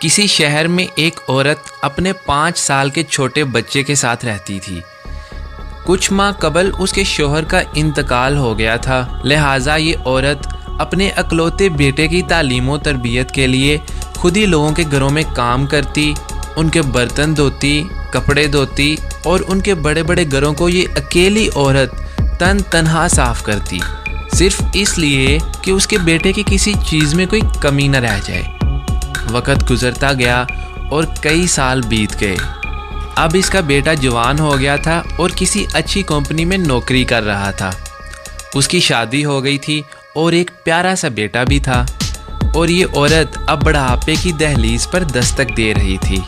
کسی شہر میں ایک عورت اپنے 5 سال کے چھوٹے بچے کے ساتھ رہتی تھی۔ کچھ ماہ قبل اس کے شوہر کا انتقال ہو گیا تھا، لہٰذا یہ عورت اپنے اکلوتے بیٹے کی تعلیم و تربیت کے لیے خود ہی لوگوں کے گھروں میں کام کرتی، ان کے برتن دھوتی، کپڑے دھوتی اور ان کے بڑے بڑے گھروں کو یہ اکیلی عورت تنہا صاف کرتی، صرف اس لیے کہ اس کے بیٹے کی کسی چیز میں کوئی کمی نہ رہ جائے۔ وقت گزرتا گیا اور کئی سال بیت گئے۔ اب اس کا بیٹا جوان ہو گیا تھا اور کسی اچھی کمپنی میں نوکری کر رہا تھا۔ اس کی شادی ہو گئی تھی اور ایک پیارا سا بیٹا بھی تھا، اور یہ عورت اب بڑھاپے کی دہلیز پر دستک دے رہی تھی۔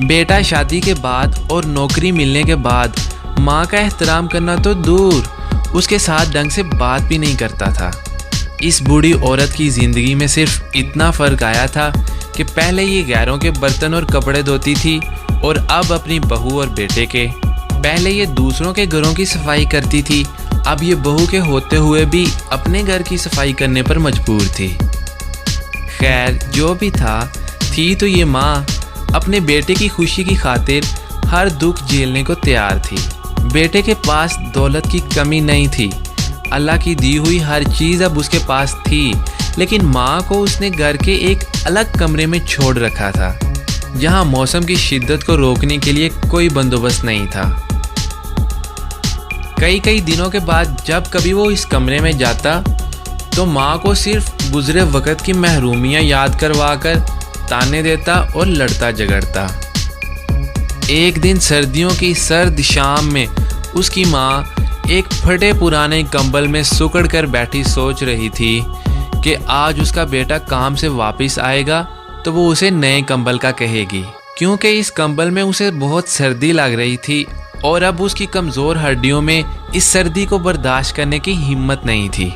بیٹا شادی کے بعد اور نوکری ملنے کے بعد ماں کا احترام کرنا تو دور، اس کے ساتھ ڈھنگ سے بات بھی نہیں کرتا تھا۔ اس بوڑھی عورت کی زندگی میں صرف اتنا فرق آیا تھا کہ پہلے یہ غیروں کے برتن اور کپڑے دھوتی تھی اور اب اپنی بہو اور بیٹے کے۔ پہلے یہ دوسروں کے گھروں کی صفائی کرتی تھی، اب یہ بہو کے ہوتے ہوئے بھی اپنے گھر کی صفائی کرنے پر مجبور تھی۔ خیر جو بھی تھی تو یہ ماں اپنے بیٹے کی خوشی کی خاطر ہر دکھ جھیلنے کو تیار تھی۔ بیٹے کے پاس دولت کی کمی نہیں تھی، اللہ کی دی ہوئی ہر چیز اب اس کے پاس تھی، لیکن ماں کو اس نے گھر کے ایک الگ کمرے میں چھوڑ رکھا تھا، جہاں موسم کی شدت کو روکنے کے لیے کوئی بندوبست نہیں تھا۔ کئی دنوں کے بعد جب کبھی وہ اس کمرے میں جاتا تو ماں کو صرف گزرے وقت کی محرومیاں یاد کروا کر تانے دیتا اور لڑتا جھگڑتا۔ ایک دن سردیوں کی سرد شام میں اس کی ماں ایک پھٹے پرانے کمبل میں سکڑ کر بیٹھی سوچ رہی تھی کہ آج اس کا بیٹا کام سے واپس آئے گا تو وہ اسے نئے کمبل کا کہے گی، کیونکہ اس کمبل میں اسے بہت سردی لگ رہی تھی اور اب اس کی کمزور ہڈیوں میں اس سردی کو برداشت کرنے کی ہمت نہیں تھی۔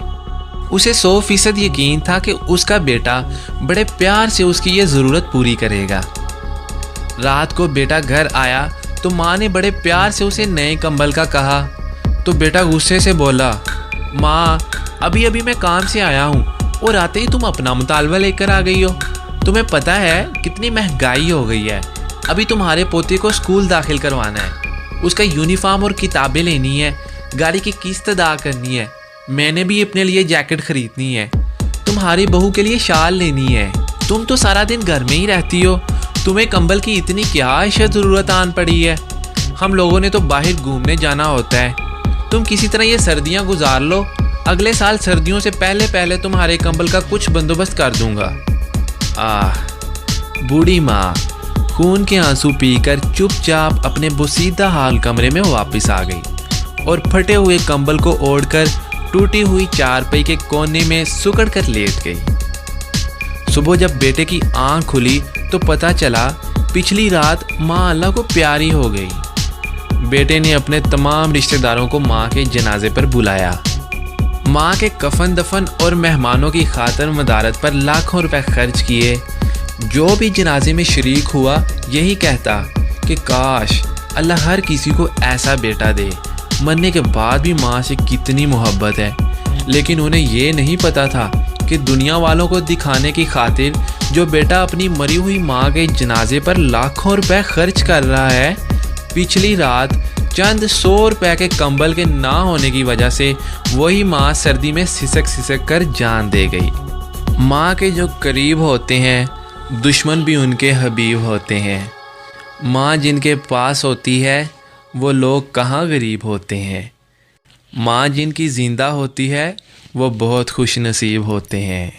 اسے 100% یقین تھا کہ اس کا بیٹا بڑے پیار سے اس کی یہ ضرورت پوری کرے گا۔ رات کو بیٹا گھر آیا تو ماں نے بڑے پیار سے اسے نئے کمبل کا کہا تو بیٹا غصے سے بولا، ماں ابھی میں کام سے آیا ہوں اور آتے ہی تم اپنا مطالبہ لے کر آ گئی ہو۔ تمہیں پتہ ہے کتنی مہنگائی ہو گئی ہے، ابھی تمہارے پوتے کو اسکول داخل کروانا ہے، اس کا یونیفارم اور کتابیں لینی ہے، گاڑی کی قسط ادا کرنی ہے، میں نے بھی اپنے لیے جیکٹ خریدنی ہے، تمہاری بہو کے لیے شال لینی ہے، تم تو سارا دن گھر میں ہی رہتی ہو، تمہیں کمبل کی اتنی کیا عشق ضرورت آن پڑی ہے، ہم لوگوں نے تو باہر گھومنے جانا ہوتا ہے، تم کسی طرح یہ سردیاں گزار لو، اگلے سال سردیوں سے پہلے تمہارے کمبل کا کچھ بندوبست کر دوں گا۔ بوڑھی ماں خون کے آنسو پی کر چپ چاپ اپنے بوسیدہ حال کمرے میں واپس آ گئی اور پھٹے ہوئے کمبل کو اوڑھ کر ٹوٹی ہوئی چارپائی کے کونے میں سکڑ کر لیٹ گئی۔ صبح جب بیٹے کی آنکھ کھلی تو پتہ چلا پچھلی رات ماں اللہ کو پیاری ہو گئی۔ بیٹے نے اپنے تمام رشتہ داروں کو ماں کے جنازے پر بلایا۔ ماں کے کفن دفن اور مہمانوں کی خاطر مدارت پر لاکھوں روپے خرچ کیے۔ جو بھی جنازے میں شریک ہوا یہی کہتا کہ کاش اللہ ہر کسی کو ایسا بیٹا دے، مرنے کے بعد بھی ماں سے کتنی محبت ہے، لیکن انہیں یہ نہیں پتا تھا کہ دنیا والوں کو دکھانے کی خاطر جو بیٹا اپنی مری ہوئی ماں کے جنازے پر لاکھوں روپے خرچ کر رہا ہے، پچھلی رات چند 100 روپے کے کمبل کے نہ ہونے کی وجہ سے وہی ماں سردی میں سسک کر جان دے گئی۔ ماں کے جو قریب ہوتے ہیں دشمن بھی ان کے حبیب ہوتے ہیں۔ ماں جن کے پاس ہوتی ہے وہ لوگ کہاں غریب ہوتے ہیں۔ ماں جن کی زندہ ہوتی ہے وہ بہت خوش نصیب ہوتے ہیں۔